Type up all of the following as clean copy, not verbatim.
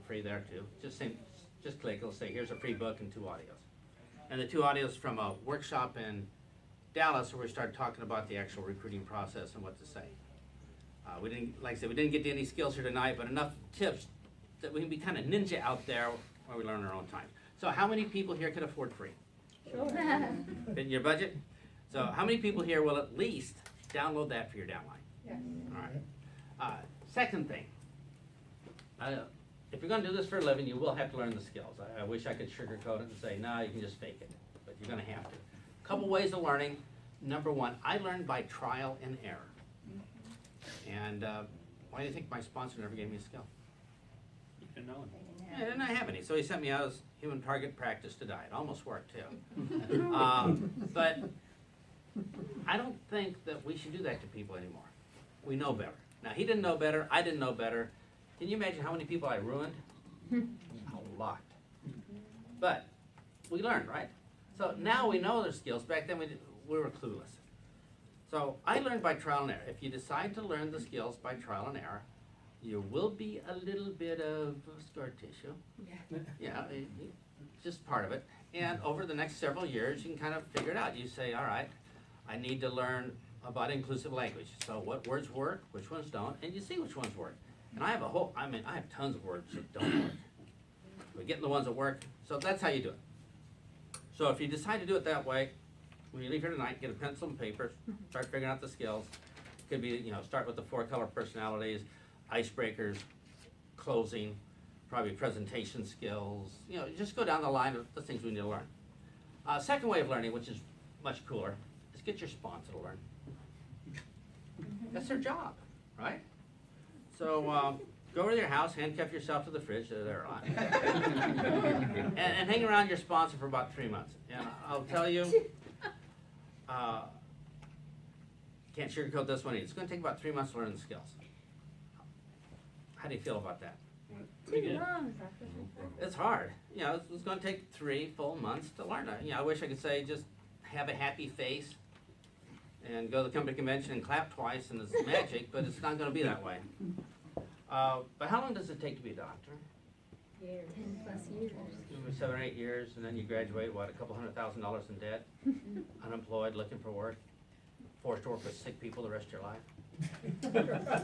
free there too. Just click, it'll say, here's a free book and 2 audios. And the 2 audios from a workshop in Dallas where we started talking about the actual recruiting process and what to say. We didn't, like I said, we didn't get to any skills here tonight, but enough tips that we can be kind of ninja out there where we learn our own time. So how many people here can afford free? Sure. In your budget? So how many people here will at least download that for your downline? Yes. All right. Second thing, if you're going to do this for a living, you will have to learn the skills. I wish I could sugarcoat it and say, no, you can just fake it, but you're going to have to. A couple ways of learning. Number one, I learned by trial and error. And why do you think my sponsor never gave me a skill? You didn't know. Yeah, I didn't have any, so he sent me out as human target practice to die. It almost worked too. But I don't think that we should do that to people anymore. We know better. Now, he didn't know better, I didn't know better. Can you imagine how many people I ruined? A lot. But we learned, right? So now we know their skills. Back then we were clueless. So I learned by trial and error. If you decide to learn the skills by trial and error, you will be a little bit of scar tissue. Yeah, just part of it. And over the next several years, you can kind of figure it out. You say, all right, I need to learn about inclusive language. So what words work, which ones don't, and you see which ones work. And I have I have tons of words that don't work. We're getting the ones that work, so that's how you do it. So if you decide to do it that way, when you leave here tonight, get a pencil and paper, start figuring out the skills. It could be, start with the 4 color personalities, icebreakers, closing, probably presentation skills. Just go down the line of the things we need to learn. Second way of learning, which is much cooler, is get your sponsor to learn. That's their job, right? So go over to your house, handcuff yourself to the fridge, they're on, and hang around your sponsor for about 3 months. And I'll tell you, can't sugarcoat this one. It's going to take about 3 months to learn the skills. How do you feel about that? Pretty good. It's hard. It's going to take 3 full months to learn it. I wish I could say just have a happy face and go to the company convention and clap twice and it's magic, but it's not going to be that way. But how long does it take to be a doctor? 10+ years. 7 or 8 years, and then you graduate, what, a couple $100,000 in debt, unemployed, looking for work, forced to work with sick people the rest of your life.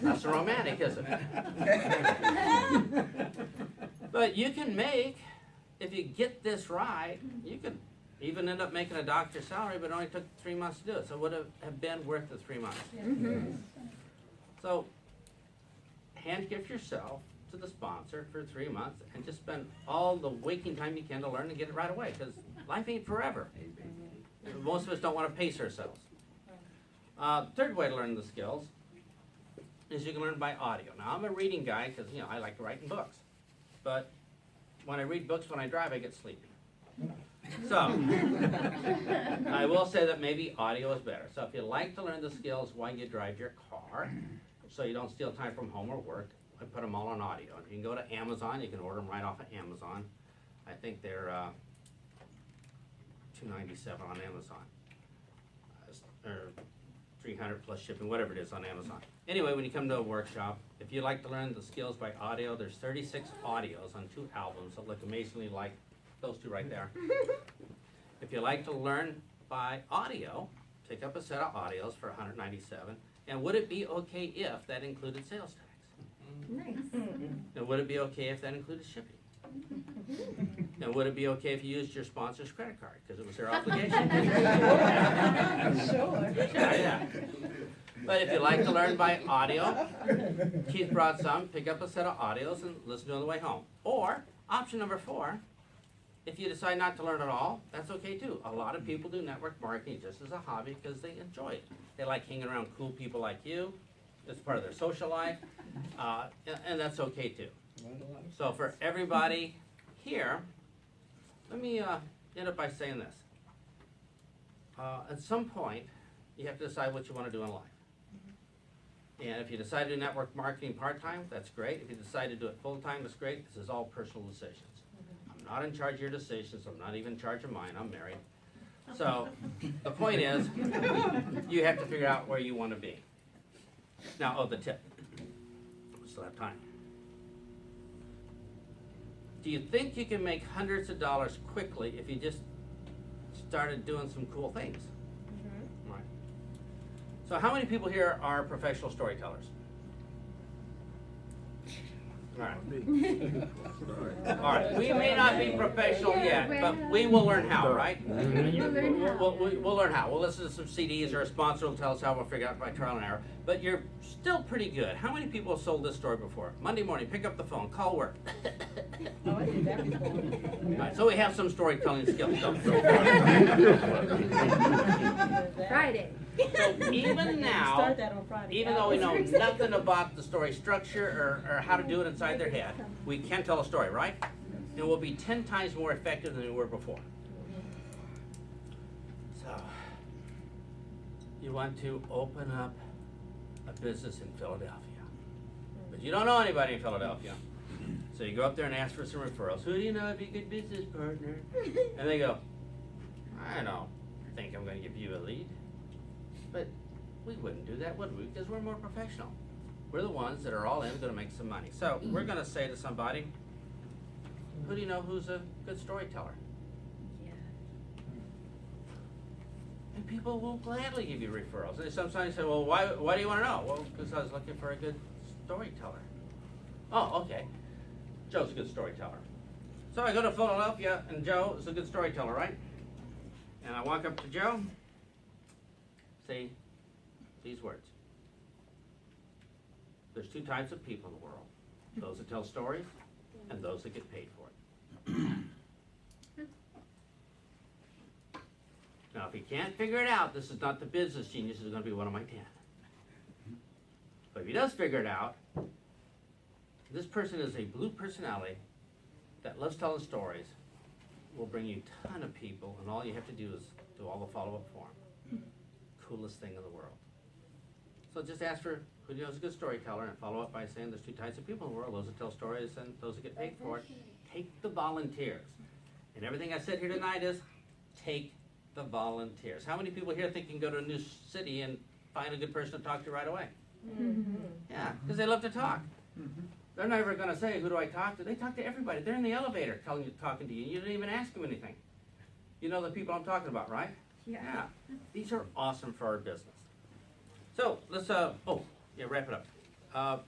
That's romantic, isn't it? But you can make, if you get this right, you could even end up making a doctor's salary, but it only took 3 months to do it. So it would have been worth the 3 months. So hand gift yourself to the sponsor for 3 months and just spend all the waking time you can to learn and get it right away, because life ain't forever. Most of us don't want to pace ourselves. Third way to learn the skills is you can learn by audio. Now, I'm a reading guy because, I like writing books. But when I read books when I drive, I get sleepy. So, I will say that maybe audio is better. So if you like to learn the skills while you drive your car, so you don't steal time from home or work, I put them all on audio. You can go to Amazon. You can order them right off of Amazon. I think they're $297 on Amazon, or $300 plus shipping, whatever it is on Amazon. Anyway, when you come to a workshop, if you like to learn the skills by audio, there's 36 audios on 2 albums that look amazingly like those 2 right there. If you like to learn by audio, pick up a set of audios for $197. And would it be okay if that included sales tax? Nice. And would it be okay if that included shipping? And would it be okay if you used your sponsor's credit card because it was their obligation? Sure. Yeah. But if you like to learn by audio, Keith brought some. Pick up a set of audios and listen to it on the way home. Or option number 4, if you decide not to learn at all, that's okay too. A lot of people do network marketing just as a hobby because they enjoy it. They like hanging around cool people like you. It's part of their social life, and that's okay too. So for everybody here, let me end up by saying this. At some point, you have to decide what you want to do in life. And if you decide to do network marketing part-time, that's great. If you decide to do it full-time, that's great. This is all personal decisions. I'm not in charge of your decisions. I'm not even in charge of mine. I'm married. So the point is, you have to figure out where you want to be. Now, the tip. We still have time. do you think you can make hundreds of dollars quickly if you just started doing some cool things? Right. So how many people here are professional storytellers? All right. All right. We may not be professional yet, but we will learn how, right? We'll learn how. We'll learn how. We'll listen to some CDs, or a sponsor will tell us how. We'll figure out by trial and error. But you're still pretty good. How many people have sold this story before? Monday morning, pick up the phone, call work. Oh, I did that before. All right, so we have some storytelling skills. Friday. So even now, Start that on Friday. even though we know nothing about the story structure or how to do it inside their head, we can tell a story, right? And we'll be 10 times more effective than we were before. So, you want to open up a business in Philadelphia, but you don't know anybody in Philadelphia. So you go up there and ask for some referrals. Who do you know would be a good business partner? And they go, I don't think I'm going to give you a lead. But we wouldn't do that, would we? Because we're more professional. We're the ones that are all in, going to make some money. So we're going to say to somebody, who do you know who's a good storyteller? Yeah. And people will gladly give you referrals. And sometimes say, well, why do you want to know? Well, because I was looking for a good storyteller. Oh, okay. Joe's a good storyteller. So I go to Philadelphia, and Joe is a good storyteller, right? And I walk up to Joe, say these words. There's 2 types of people in the world. Those that tell stories and those that get paid for it. Now, if you can't figure it out, this is not the business genius, this is going to be one of my 10. But if he does figure it out, this person is a blue personality that loves telling stories, will bring you a ton of people, and all you have to do is do all the follow-up for him. Coolest thing in the world. So just ask for who knows a good storyteller and follow up by saying there's 2 types of people in the world, those that tell stories and those that get paid for it. Take the volunteers. And everything I said here tonight is take the volunteers. How many people here think you can go to a new city and find a good person to talk to right away? Yeah, because they love to talk. They're never going to say, who do I talk to? They talk to everybody. They're in the elevator talking to you. You didn't even ask them anything. You know the people I'm talking about, right? Yeah. These are awesome for our business. So let's wrap it up.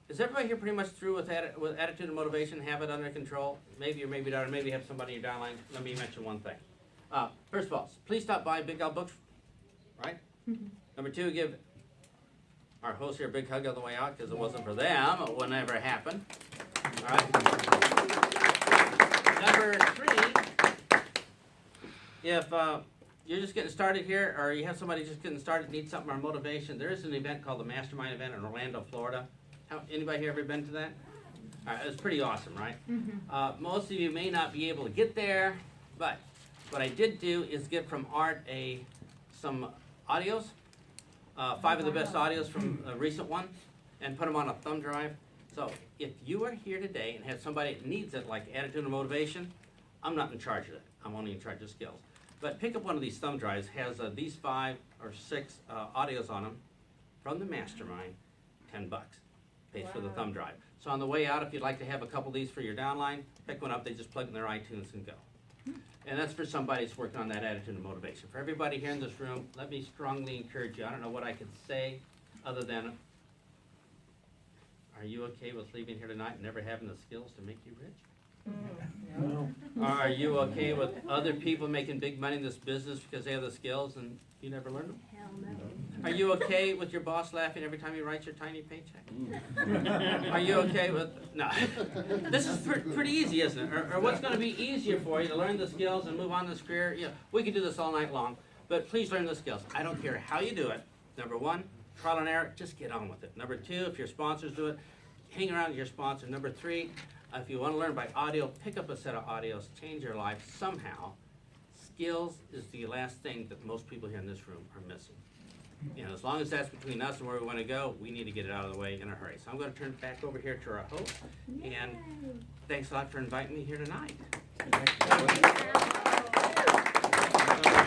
Is everybody here pretty much through with attitude and motivation, have it under control? Maybe or maybe not, or maybe have somebody in your downline. Let me mention one thing. First of all, please stop by Big L Books, right? Number 2, give our hosts here a big hug on the way out, because it wasn't for them, it would never happen. All right. Number 3, if you're just getting started here, or you have somebody just getting started, needs something or motivation, there is an event called the Mastermind event in Orlando, Florida. Anybody here ever been to that? All right, it's pretty awesome, right? Most of you may not be able to get there, but what I did do is get from Art some audios, 5 of the best audios from a recent one, and put them on a thumb drive. So if you are here today and have somebody that needs it, like attitude and motivation, I'm not in charge of it. I'm only in charge of skills. But pick up one of these thumb drives, has these 5 or 6 audios on them from the Mastermind, $10. Pays for the thumb drive. So on the way out, if you'd like to have a couple of these for your downline, pick one up, they just plug it in their iTunes and go. And that's for somebody that's working on that attitude and motivation. For everybody here in this room, let me strongly encourage you. I don't know what I could say other than, are you okay with leaving here tonight and never having the skills to make you rich? No. Are you okay with other people making big money in this business because they have the skills and you never learned them? Hell no. Are you okay with your boss laughing every time he writes your tiny paycheck? Are you okay with, no. This is pretty easy, isn't it? Or what's going to be easier for you to learn the skills and move on this career? You know, we could do this all night long, but please learn the skills. I don't care how you do it. Number 1, trial and error, just get on with it. Number 2, if your sponsors do it, hang around with your sponsor. Number 3, if you want to learn by audio, pick up a set of audios, change your life somehow. Skills is the last thing that most people here in this room are missing. You know, as long as that's between us and where we want to go, we need to get it out of the way in a hurry. So I'm going to turn it back over here to our host, and thanks a lot for inviting me here tonight.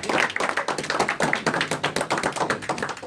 Wow.